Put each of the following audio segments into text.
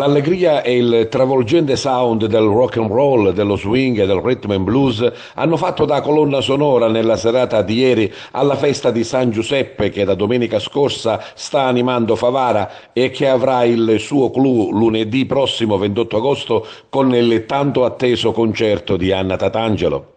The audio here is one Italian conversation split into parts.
L'allegria e il travolgente sound del rock and roll, dello swing e del rhythm and blues hanno fatto da colonna sonora nella serata di ieri alla festa di San Giuseppe che da domenica scorsa sta animando Favara e che avrà il suo clou lunedì prossimo 28 agosto con il tanto atteso concerto di Anna Tatangelo.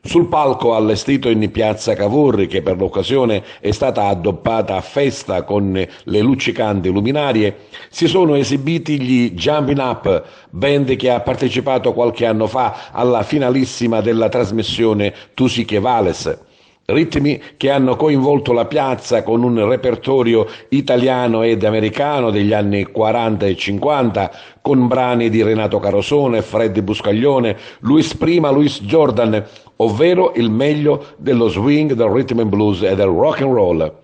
Sul palco allestito in piazza Cavour, che per l'occasione è stata addobbata a festa con le luccicanti luminarie, si sono esibiti gli Jumping Up, band che ha partecipato qualche anno fa alla finalissima della trasmissione Tu sì che vales. Ritmi che hanno coinvolto la piazza con un repertorio italiano ed americano degli anni 40 e 50, con brani di Renato Carosone, Freddy Buscaglione, Luis Prima, Luis Jordan, ovvero il meglio dello swing, del rhythm and blues e del rock and roll.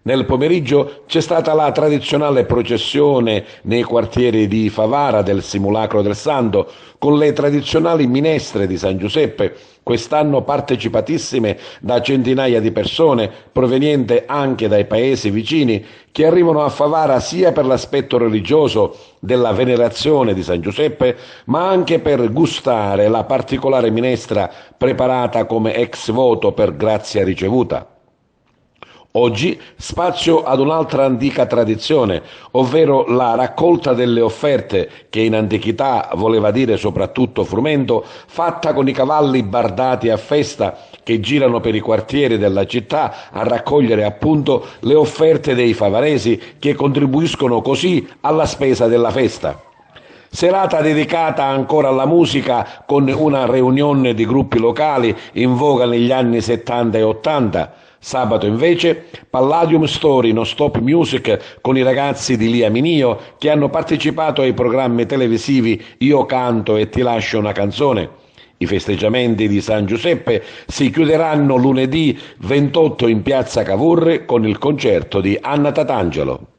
Nel pomeriggio c'è stata la tradizionale processione nei quartieri di Favara del Simulacro del Santo, con le tradizionali minestre di San Giuseppe, quest'anno partecipatissime da centinaia di persone provenienti anche dai paesi vicini, che arrivano a Favara sia per l'aspetto religioso della venerazione di San Giuseppe, ma anche per gustare la particolare minestra preparata come ex voto per grazia ricevuta. Oggi spazio ad un'altra antica tradizione, ovvero la raccolta delle offerte, che in antichità voleva dire soprattutto frumento, fatta con i cavalli bardati a festa che girano per i quartieri della città a raccogliere appunto le offerte dei favaresi che contribuiscono così alla spesa della festa. Serata dedicata ancora alla musica con una riunione di gruppi locali in voga negli anni 70 e 80. Sabato invece Palladium Story No Stop Music con i ragazzi di Lia Minio che hanno partecipato ai programmi televisivi Io canto e ti lascio una canzone. I festeggiamenti di San Giuseppe si chiuderanno lunedì 28 in piazza Cavour con il concerto di Anna Tatangelo.